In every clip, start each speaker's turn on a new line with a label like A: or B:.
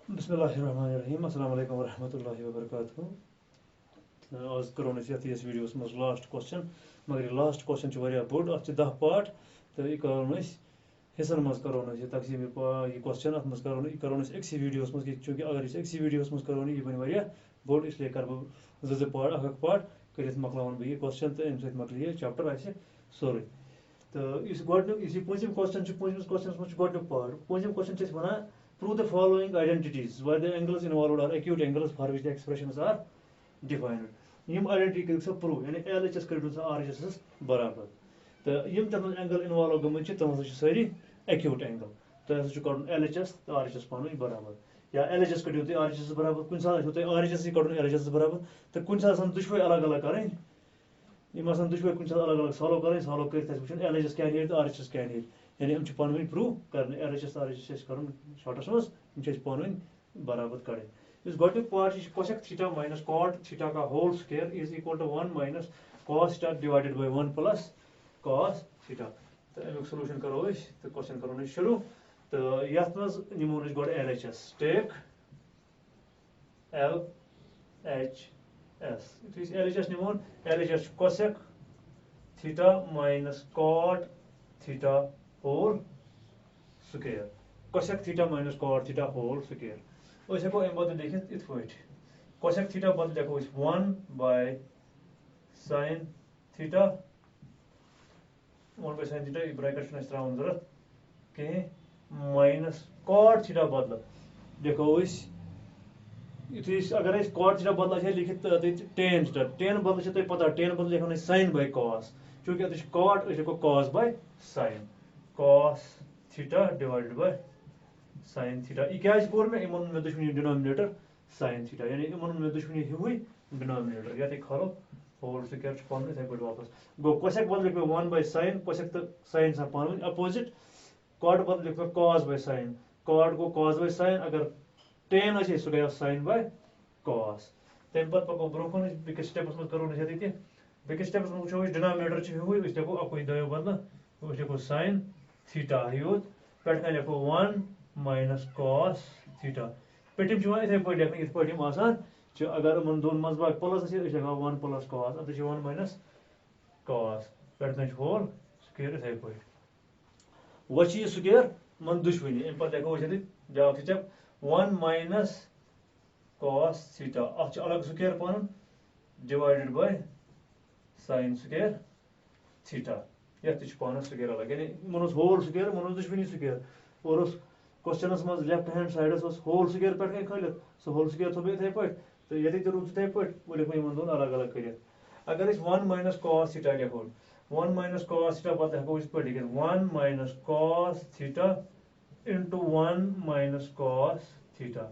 A: बिस्मिल्लाहिर्रहमानिर्रहीम अस्सलाम वालेकुम वरहमतुल्लाहि वबरकातुहू। आज करो यस वीडियोस मज लास्ट क्वेश्चन, मगर यह लास्ट क्वेश्चन बोड़, अत 10 पार्ट तो यह करो हिस्सन मज करो यह तकसीम यह क्वेश्चन अत मज करो अक्सी वीडियोस मज, चूंकि अगर इस अक्सी वीडियोस मज करो यह बन बोड़, इसलिए कर बह जो पार्ट अक पार्ट कर मकलावन बह यह क्वेश्चन तो अमे मकल यह चैप्टर आए सोरे। तो इस पूंचम क्वेश्चन पूंचमस क्वेश्चन मज गोडनुक पार्ट। पूंचम question one prove the following identities where the angles involved are acute angles for which the expressions are defined. यम आइडेंटिटी कर प्रूव यानी LHS कर RHS बराबर। तो यम तथ एंगल इन्वॉल्व गमत तम सारी एक्यूट एंगल। तो कड़न LHS तो RHS पान बराबर, या LHS कड़ो तुम RHS बराबर, कुछ सात RHS कड़न LHS बराबर। तो कुछ दुशवे अलग अलग करें, दुशवे कुछ अलग अलग सॉल्व करें, सॉल्व कर LHS क्या नीर तो RHS क्या नीर, यानी हम पान वन प्रूव कर LHS RHS कर शॉर्टस मज पान वन बराबर कड़े। इस गोडनुक part cosec theta minus cot theta का whole square is equal to 1 minus cos theta divided by 1 plus cos theta. तो अमुक सोल्यूशन करो तो क्वेश्चन करो शुरू। तो यथ मज निमो गो LHS टेक LHS LHS निमो LHS cosec theta minus cot theta whole square, cosec theta minus cot theta whole square. हेको अमे बदल लिखित इत पे कोसेक थीटा बदल लिखो 1 by sine theta, 1 by sine theta यह ब्रैकेट त्रावन जरूरत कहें माइनस कॉट थीटा बदल लिखो अगर कॉट थीटा बदल लिखित टेन थीटा, टेन बदल तुम पता टेन बदल लिखो साइन बाय कॉस, चूंकि अत कॉट लिखो cos by sign, cos theta divided by sine theta. यह क्या कोर मे इन मे दुश्मनी डिनोमिनेटर साइन थीटा, यानी इन मे दुश्मनी हिवुई डिनोमिनेटर ये खो होल स्क्वायर पान इथे पे वापस गो। कोसेक बदल लिख 1 बाय साइन, कोसेक तो साइन सा पान अपोजिट, कॉट बदल लिख कॉस बाय साइन, कॉट गो कॉस बाय साइन, अगर टेन अच्छे सह गया साइन बाय कॉस। तम पे पको ब्रोह बेस स्टेपस मज करो ये बेस स्टेपस में वो डिनोमिनेटर हिवुई लिखो अकुई दो बदल लिखो साइन थीटा यूत पे लिखो 1 माइनस कॉस थीटा। पेटिम इथे पे लिखना इत पे आसान, अगर इन दोन मज बाग प्लस लिखा 1 प्लस कॉस, अत 1 माइनस कॉस पे होल स्क्वायर इथे पे वो स्क्वायर मन दुश्मनी। अमे पे लिखो ब्या स्टेप 1 माइनस कॉस थीटा, अत अलग स्क्वायर पान divided by sine square theta, ये पान स्क्वायर अलग, यानी इन होल स्क्वायर मन दुश्मनी स्क्वायर। और क्वेश्चन मज लेफ्ट हैंड साइडस होल स्क्वायर पे खलित सह होल स्क्वायर थो इथे पे, तो ये रूद इथे पे वो लिखो इन दोन अलग अलग कर। अगर 1 माइनस कॉस थीटा लिखो 1 माइनस कॉस थीटा बदल हेको इस पे लिखित 1 minus cos theta into 1 minus cos theta,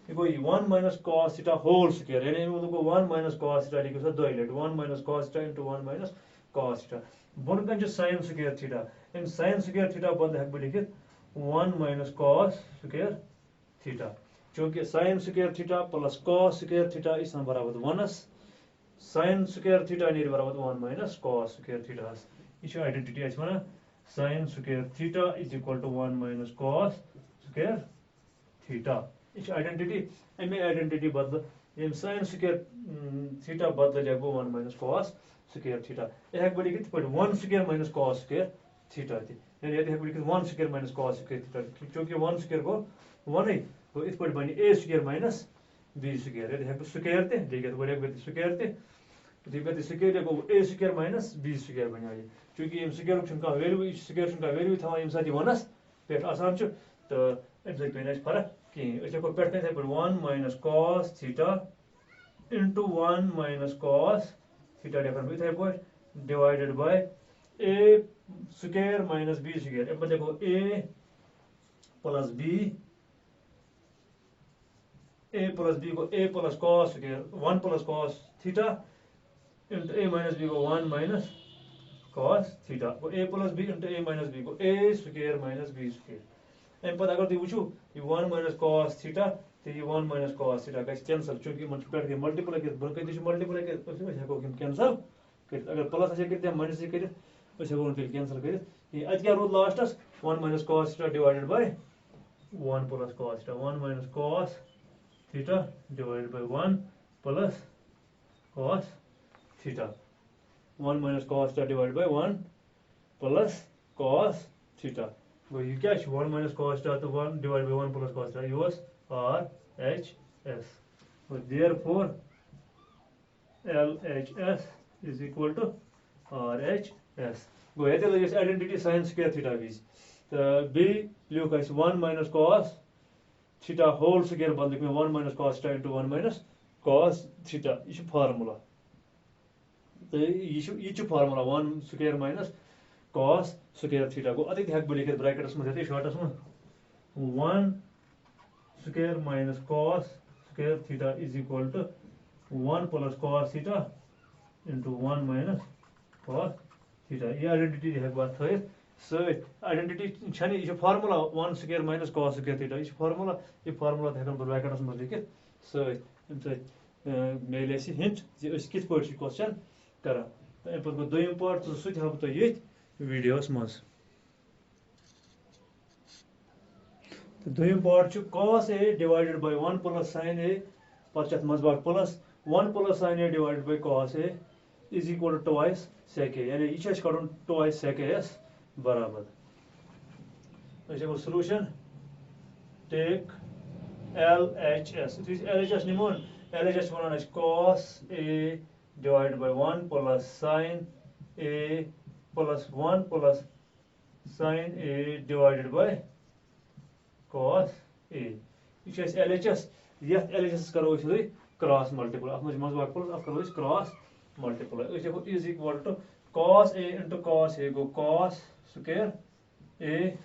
A: ये गो 1 minus cos theta whole square, यानी 1 माइनस कॉस थीटा लिखो दो लट 1 minus cos theta into 1 minus cos theta. बोन कन साइन स्क्वायर थीटा, इन साइन स्क्वायर थीटा बदल हेको लिखित 1 माइनस कॉस स्क्वायर थीटा, चूंकि sine square theta plus cos square theta इस बराबर 1, साइन स्क्वायर थीटा नीर बराबर 1 माइनस कॉस स्क्वायर थीटा। यह identity one sine square theta is equal to 1 minus cos square theta, यह आइडेंटिटी। अमे identity बदल ये साइन स्क्वायर थीटा बदल लिखो 1 माइनस कॉस स्क्वायर थीटा, यह हेक लिखित 1 square minus cos square theta यानी ये हेक लिखित 1 square minus cos square theta, चूंकि 1 स्क्वायर गो 1 तो इत पे बन ए स्क्वायर माइनस बी स्क्वायर, ये हेक स्क्वायर लिखित वो स्क्वायर पे स्क्वायर लिखो ए स्क्वायर माइनस बी स्क्वायर बन ये, चूंकि ये स्क्वायर वैल्यू स्क्वायर वैल्यू थी ये साथ वनस पे आसान, तो अमे सत पे फर्क कहें लिखो पे 1 minus cos theta into 1 minus cos theta लिखा इथे पे divided by A square minus B square, अमे लिखो ए प्लस बी को A plus cos square 1 plus cos theta into A minus B को 1 माइनस कॉस थीटा को A plus B into A minus B को A square minus B square. अमे पे अगर तुम वो यह 1 माइनस कॉस थीटा तो यह 1 माइनस कॉस थीटा गई कैंसल, चूंकि पे मल्टीप्लाई कर बन कत मल्टीप्लाई कर हेको कैंसल कर, अगर प्लस कर माइनस कर हेको कैंसल कर। अत क्या रूद लास्टस 1 minus cos theta divided by 1 plus cos theta, 1 minus cos theta divided by 1 plus cos theta. 1 minus cos theta divided by 1 plus cos theta. Go you catch 1 minus cos theta to 1 divided by 1 plus cos theta. Use RHS. So therefore LHS is equal to RHS. Go ahead and use identity sin square theta is. The B look as 1 minus cos theta whole square बंद में 1 minus cos theta into 1 minus cos theta. This is formula. Each formula 1 square minus cos square theta. Go अधिक ध्यान बोलिए कि brackets में देते short में 1 square minus cos square theta is equal to 1 plus cos theta into 1 minus cos theta. ये identity है बात है. So identity छाने ये formula 1 square minus cos square theta. ये formula थे हम ब्रैकेट्स में लिखे. So मेले से hint इस किस part की question करा. तो इन पर को दो part तो सुध हम तो ये videos में. तो दो part जो cos a divided by 1 plus sin a पर मज़बाग plus 1 plus sin a divided by cos a is equal to twice sec a. यानी ये करूँ twice sec a s बराबर. तो solution take LHS. It is LHS निमोन. LHS बनाना है cos a divided by 1 plus sin a plus 1 plus sin a divided by cos a. It is LHS. Yes, LHS करो इसे cross multiply. आप मुझे मज़बाग plus आप करो इस cross multiply. इसे is equal to cos a into cos a go cos square a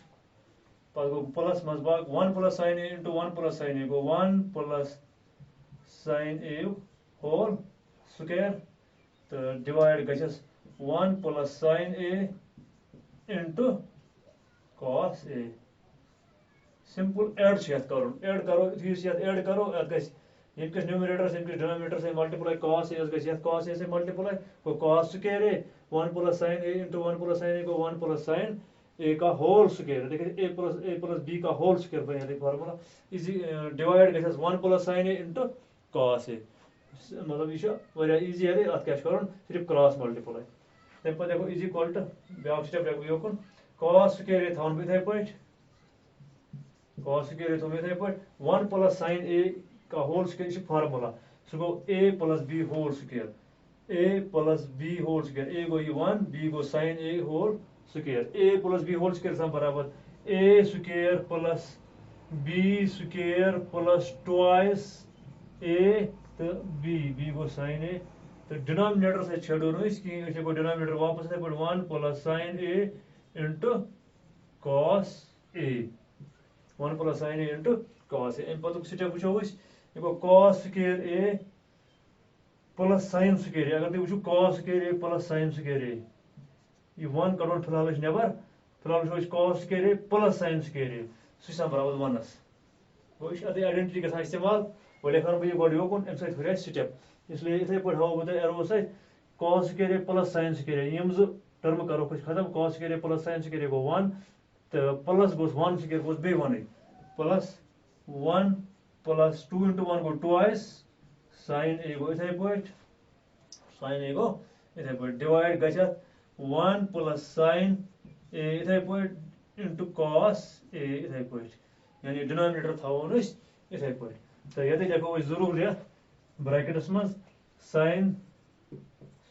A: plus मज़बाग 1 plus sin a into 1 plus sin a go 1 plus sin a whole square. तो divide गजस 1 plus sin a into cos a. Simple add share करो. Add करो इस share add करो गज इनके numerator से इनके denominator से मल्टीप्लाई cos a गज cos a से मल्टीप्लाई को cos square a 1 plus sin a into 1 plus sin a को 1 plus sin a का होल स्क्वायर. देखिए a plus b का होल स्क्वायर बने देखिए फार्मूला इजी डिवाइड गजस 1 plus sin a into cos a. मतलब ये वारिया इजी है अत क्या करूँ सिर्फ क्रॉस मल्टीप्लाई. तम पे देखो is equal to back step देखो योकुन cos स्क्वायर थाउन पे थे पॉइंट cos स्क्वायर थाउन पे थे पॉइंट 1 plus sin a का होल स्क्वायर इस फार्मूला सो गो a plus b whole square a plus b whole square a गो 1 b गो sin a whole square a plus b whole square सम बराबर a square plus b square plus twice a तो b गो sin a. तो denominator से छेड़ो no इसकी इसे को डिनोमिनेटर वापस से पर 1 plus sin a into cos a 1 plus sin a into cos a. इन पर तो स्टेप पूछो इस देखो cos square a plus sin square a. अगर तो पूछो cos square a plus sin square a ये 1 करोड़ फिलहाल इस नेबर फिलहाल इस cos square a plus sin square a Sousa बराबर 1 वो इस अदे आइडेंटिटी का इस्तेमाल वो लेखन भी बॉडी हो कौन एमसाइड फिर स्टेप इसलिए इसे पर हाउ बता एरो से cos square a plus sin square a यम जो टर्म करो कुछ खत्म cos square a plus sin square a गो 1 तो plus goes 1 square goes bay 1 plus 1 plus 2 into 1 go twice sin a go इथे पॉइंट sin a go इथे point divide गजा 1 plus sin a इथे पॉइंट into cos a इथे point यानी denominator था वो इस इथे पॉइंट. तो ये देखो वो जरूर है ब्रैकेट्स में sin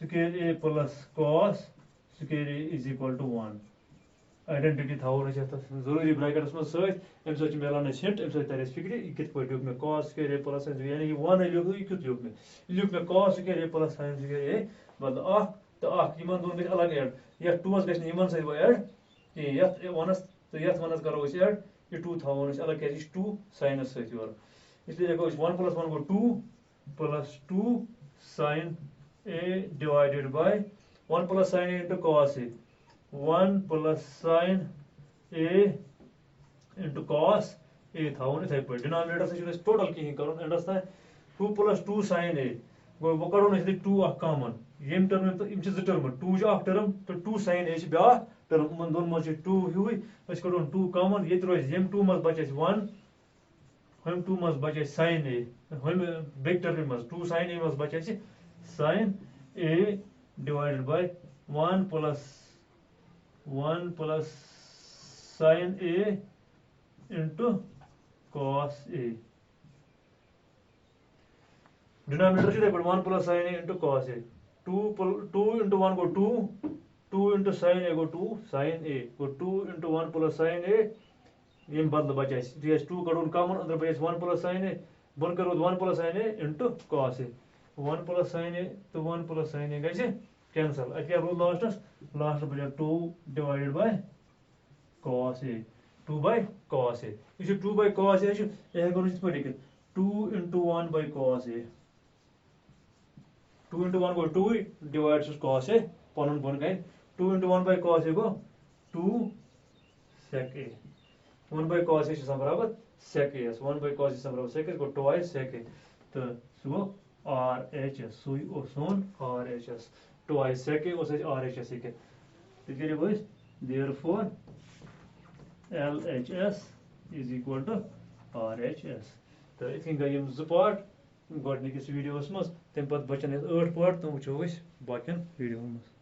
A: square a plus cos square a is equal to 1 identity था वो नहीं तो जरूरी ब्रैकेट्स में सच एम सच मेलान हिंट एम सच तरह फिक्र कित पॉइंट में cos square a plus sin यानी 1 लिखो ये कित लिख में cos square a plus sin square a मतलब आ तो आ यमन दोन गछ अलग ऐड या 2 गछ यमन से वो ऐड कि यत वनस तो यत वनस करो इस ऐड ये 2 था वो अलग क्या 2 sin से और इसलिए देखो 1 plus 1 को 2 plus 2 sin a divided by 1 plus sin a into cos a 1 plus sin a into cos a था वो इथे पर डिनोमिनेटर से जो टोटल की ही करो अंडरस्टैंड 2 plus 2 sin a वो करो ना इसलिए 2 कॉमन येम टर्म तो इम टर्म 2 जो टर्म तो 2 sin a ब्या टर्म इन दोन मज 2 हुई अस कड़ोन 2 कॉमन ये रोज यम 2 मज बचे 1 हम 2 मज बचे sin a हम बिग टर्म मज 2 sin a मज बचे sin a divided by 1 plus sin a into cos a. Denominator should have 1 plus sin a into cos a. 2 into 1 go 2. 2 into sin a go 2. Sin a go 2 into 1 plus sin a. ये बदल बचे 2 कड़ोन common अंदर बचे 1 plus sin a. बन करो 1 plus sin a into cos a. 1 plus sin a तो 1 plus sin a गए cancel अब क्या रूल लास्ट बचे 2 divided by cos a. 2 by cos a. ये 2 by cos a ये करो इस पर 2 into 1 by cos a. 2 into 1 go 2 divides cos a पन बन गए 2 into 1 by cos a go 2 sec a 1 by cos a बराबर sec a 1 by cos a बराबर sec a go twice sec a तो सो गो RHS सुई ओ सोन RHS twice sec a उस RHS के तो क्या boys therefore LHS is equal to RHS तो इतनी गई हम ज़ गॉडनिकिस वीडियोस मज तम पत बचन 8 पार्ट तुम वो बाकियन वीडियो मज